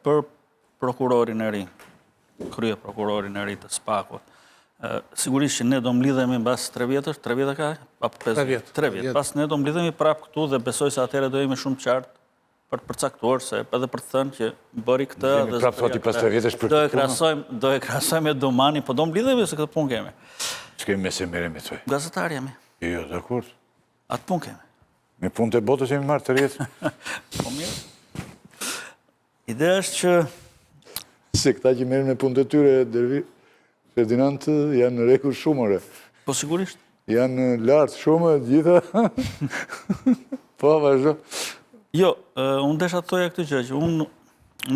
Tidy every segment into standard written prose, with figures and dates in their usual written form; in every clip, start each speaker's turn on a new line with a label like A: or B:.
A: për prokurorin e ri, krye prokurorin e ri të SPAK-ut. Sigurisht që ne do mblidhemi mbas 3 vjetësh, 3 vjetë ka? Apo 5 vjetë? 3 vjetë. Pas ne do mblidhemi prapë këtu dhe besoj se atëherë do jemi shumë qartë për të përcaktuar se edhe për të thënë që bëri këtë dhe
B: prapë thoti pas 3 vjetësh për
A: do e krahasojmë me Domani, po do mblidhemi se këtë punë kemi.
B: Ç'kemi me se merrem me të.
A: Gazetar jemi.
B: Jo, dakord.
A: Atë punë kemi.
B: Me punë të botës jemi marrë të rjetë.
A: Po mirë. Ideja është që
B: se këta që merren me punë të tyre, Ferdinand, janë në rregull shumë ore.
A: Po sigurisht.
B: Janë lartë shumë gjitha. Po, vazhdo.
A: Jo, unë desha të thoja këtë gjë, që unë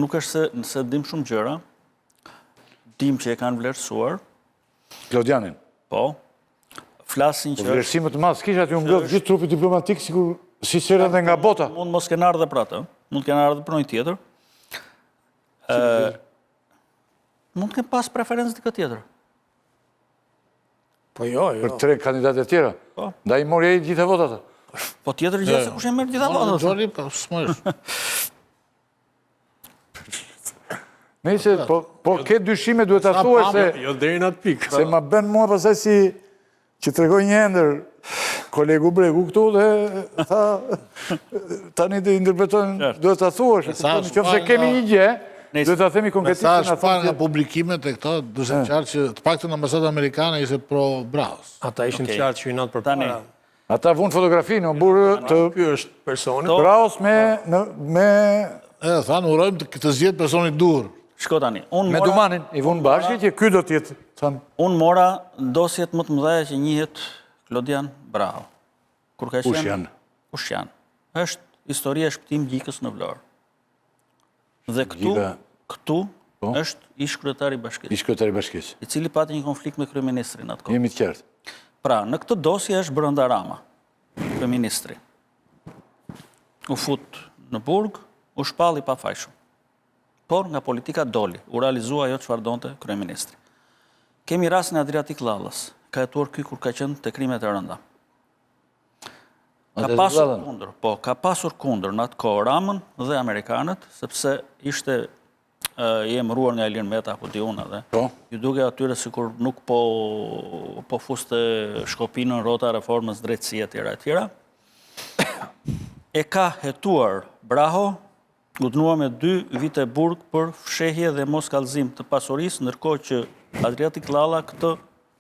A: nuk është se dim shumë gjëra, dim që e kanë vlerësuar.
B: Klodianin.
A: Po. Flasin që...
B: Vlerësime të madhë, s'kisha të ju ngrëtë gjithë trupi diplomatik, sikur si sërë dhe nga bota.
A: Mund mos kënë ardhe për atë, mund kënë ardhe për një tjetër. Mund kënë pas preferencë të këtë tjetër.
C: Po jo.
B: Për 3 kandidatet tjera. Da i mori e gjitha votat.
A: Po tjetër gjithë se kush e mërë gjitha votat.
D: Gjori, po s'mojsh.
B: Nëse, po ke dyshime duhet të thuaj se...
C: Jo, deri në atë pikë.
B: Se ma bën mua pasaj si që të regoj një ender kolegu Bregu këtu dhe tha tani të interpretojnë duhet të thuash. Në qofë se kemi një gje, duhet të themi konkretisht.
D: Sa shpar nga publikimet e këto, duhet qartë që të pak të në ambasatë amerikane ishte pro Braus.
C: Ata ishin të qartë që i natë për para.
B: Ata vunë fotografi në burë të...
C: Ky është personi.
B: Braus me...
D: Thanë, urojmë të zjetë personit dur.
A: Shko tani.
B: Me Dumanin, i vunë bashkë që ky do tjetë.
A: Unë mora dosjet më të mëdhaja që njihet Klodian Brau.
B: Kush janë?
A: Kush janë. Është historia e shpëtim gjikës në Vlorë. Dhe këtu është ish kryetari bashkisë.
B: Ish kryetari bashkisë.
A: I cili pati një konflikt me kryeministrin atë kohë.
B: Jemi të qartë.
A: Pra, në këtë dosje është Brenda Rama, kryeministri. U fut në burg, u shpalli pa fajshëm. Por nga politika doli, u realizua ajo çfarë donte kryeministri. Kemi rastin e Adriatik Lallës, ka jetuar ky kur ka qenë te krimet e rënda. Ka pasur kundër në atë kohë Ramën dhe amerikanët, sepse ishte i emëruar nga Ilir Meta apo diuna dhe ju duke atyre sikur nuk po fuste shkopinën rrota reformës drejtësie etj. etj. E ka hetuar Braho, u dënua me 2 vite burg për fshehje dhe mos kallëzim të pasurisë, ndërkohë që Adriatik Lalla këtë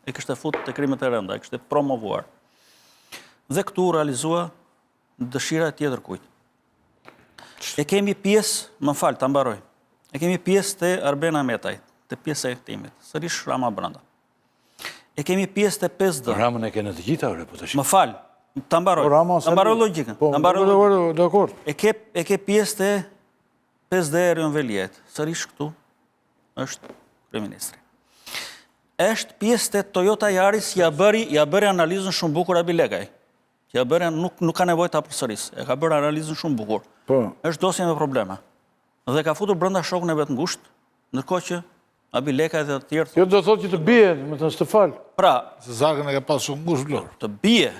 A: e kishte futur te krimet e rënda, e kishte promovuar. Dhe këtu realizua dëshira e tjetër kujt. E kemi pjesë, më fal, ta mbaroj. E kemi pjesë te Arbena Metaj, te pjesë e hetimit, sërish Rama brenda. E kemi pjesë te 5D.
B: Ramën e ke në të gjitha ore, po tash.
A: Më fal, ta mbaroj. Ta mbaroj logjikën. Ta mbaroj.
B: Dakor.
A: E ke pjesë te 5D Erion Veljet, sërish këtu është kryeministri. Është pjesë te Toyota Yaris, ja bëri analizën shumë bukur Abilekaj. Ja bëri nuk ka nevojë ta përsëris. E ka bërë analizën shumë bukur.
B: Po.
A: Është dosje me probleme. Dhe ka futur brenda shokun e vet ngushtë, ndërkohë që Abilekaj dhe të tjerë.
B: Jo do thotë që të bie, më thënë s'të fal.
A: Pra,
D: se Zakën e ka pas shumë ngushtë Vlorë.
A: Të bie.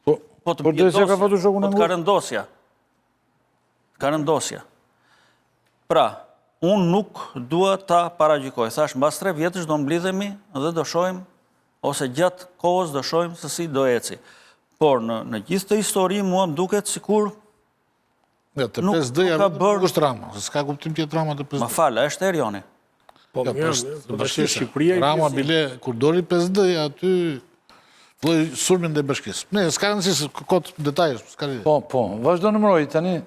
A: Po të bie dosja.
B: Ka futur shokun e ngushtë.
A: Ka rëndosja. Pra, unë nuk dua ta paragjykoj. Thash, mbas 3 vjetësh do mblidhemi dhe do shohim, ose gjatë kohës do shohim se si do eci. Por në gjithë të histori mua më duket sikur
D: të 5D-ja nuk është Rama, se s'ka kuptim tjetë Rama të 5D.
A: Ma falë, është Erioni.
C: Po mirë,
D: Rama bile, kur doli 5D-ja, aty vëlloj sulmin dhe bashkisë. Ne, s'ka rëndësi se kotë detajës.
B: Po, vazhdo nëmëroj, tani...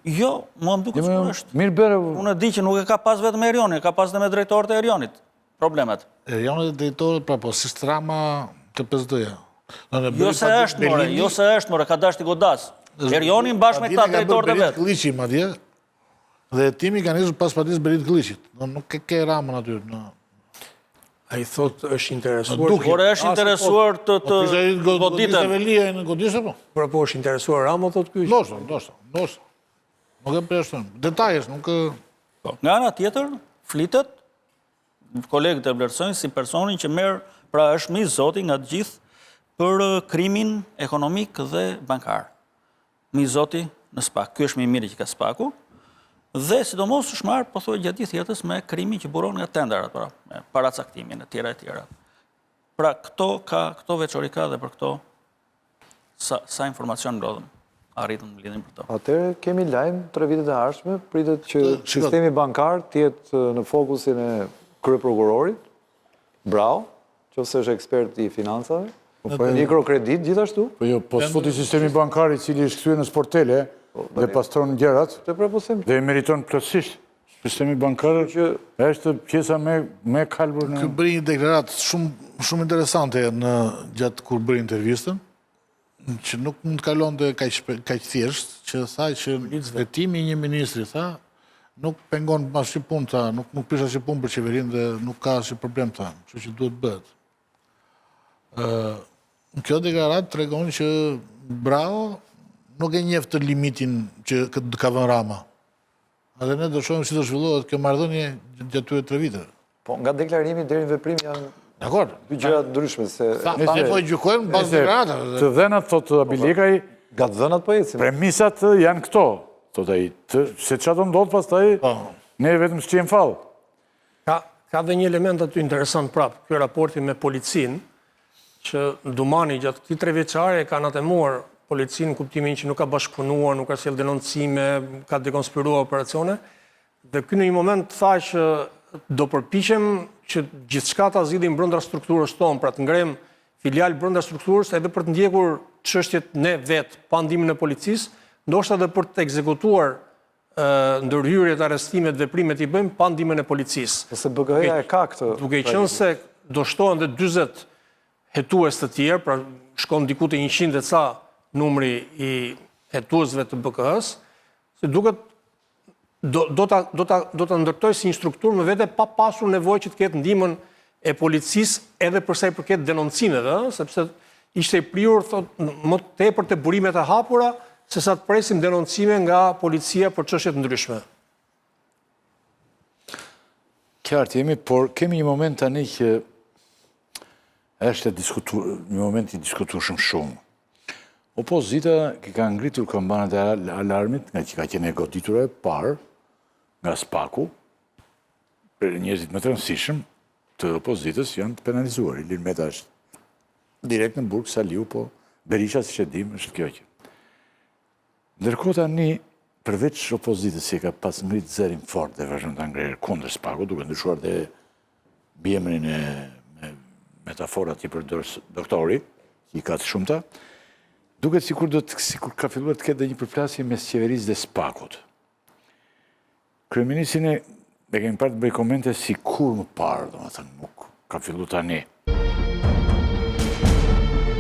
A: Jo, mua më duket sikur është.
B: Mirë bere...
A: Unë e di që nuk e ka pas vetëm Erioni, ka pas dhe me drejtorët e Erionit. Problemet.
D: Erionit dhe drejtorët, pra po, si Rama të 5D-ja.
A: Jo se është, more, ka dash t'i godas. Erioni bashkë me këta drejtorët e vetë.
D: Kliqi, ma dje, dhe timi ka njësë pas patis Berit Kliqit. Nuk ke Ramën aty.
C: A i thot është interesuar...
A: Por është interesuar të
D: goditën.
C: Pra po është interesuar Rama, thot kjo?
D: Ndoshta. Nuk e preshtën. Detajes, nuk e...
A: Nga ana tjetër, flitet, kolegët e vlerësojnë si personin që merë, pra është mi zoti nga gjithë për krimin ekonomik dhe bankar. Mi zoti në SPAK. Kjo është mi mirë që ka SPAK-u, Dhe sidomos është marrë, po thuaj gjatë gjithë jetës me krimin që buron nga tenderat, pra, me paracaktimin e tjera e tjera. Pra, këto veçori ka dhe për këto sa informacion ndodhëm arritëm në lidhjen për to.
E: Atëherë kemi lajm 3 vitet e ardhshme, pritet që sistemi bankar të jetë në fokusin e kryeprokurorit, Brau, qofse është ekspert i financave, mikrokredit gjithashtu.
B: Po jo, po s'futi sistemi bankar i cili është kthyer në sportele dhe pastron gjërat dhe i meriton plotësisht. Sistemi bankar është pjesa me kalbur në...
D: Ky bëri një deklaratë shumë interesante gjatë kur bëri intervistën, që nuk mund të kalon dhe kaq thjesht, që tha që vetimi i një ministri, tha, nuk pengon asnjë punë, tha, nuk prish asnjë punë për qeverinë dhe nuk ka asnjë problem, tha, kështu që duhet bëhet. Kjo deklaratë tregon që Brau nuk e njeh të limitin që ka vënë Rama. Edhe ne do shohim si do zhvillohet kjo marrëdhënie gjaty këtyre 3 viteve.
E: Po nga deklarimi deri në veprim janë
D: Dakor.
E: dy gjëra ndryshme se
D: Ne po gjykojmë bazë deklaratave.
B: Të dhënat, thotë Abiliekaj,
E: nga të dhënat po ecim.
B: premisat janë këto, thotë ai. Se çfarë do ndodh pastaj, ne vetëm s'qem fall.
C: Ka dhe një element aty interesant prapë, kjo raporti me policinë, që Dumani gjatë këtij 3 vjeçare kanë atemuar policinë në kuptimin që nuk ka bashkëpunuar, nuk ka sjell denoncime, ka dekonspiruar operacione, dhe ky në një moment tha që do përpiqem që gjithçka ta zgjidhim brenda strukturës tonë, pra të ngrem filial brenda strukturës edhe për të ndjekur çështjet ne vet pa ndihmën e policisë, ndoshta edhe për të ekzekutuar ndërhyrjet, arrestimet, veprimet i bëjmë pa ndihmën e policisë.
E: Ose BKE-ja e ka këtë.
C: Duke qenë se do shtohen dhe 40 hetues të tjerë, pra shkon diku te 100 e ca numri i hetuesve të BKE-s, se duket do ta ndërtoj si një strukturë me vete pa pasur nevojë që të ketë ndihmën e policisë edhe për sa i përket denoncimeve, sepse ishte i prirur më tepër te burimet e hapura se sa të presim denoncime nga policia për çështje të ndryshme.
B: Qartë jemi, por kemi një moment tani që është një moment i diskutueshëm shumë. Opozita ka ngritur kambanat e alarmit, nga që ka qenë e goditur e parë, nga Spaku, për njerëzit më të rëndësishëm të opozitës janë të penalizuar. Ilir Meta është direkt në burg, Saliu, po Berisha, si që dim, është kjo që. Ndërkohë tani, përveç opozitës që ka pas ngrit zërin fort dhe vazhdon ta ngrejë kundër Spaku, duke ndryshuar dhe biemrin e metaforat që përdor doktori, që i ka të shumta, duket sikur ka filluar të ketë një përplasje mes qeverisë dhe Spakut. Kryeministrin e kemi parë të bëj komente si kur më parë, domethënë nuk ka filluar tani.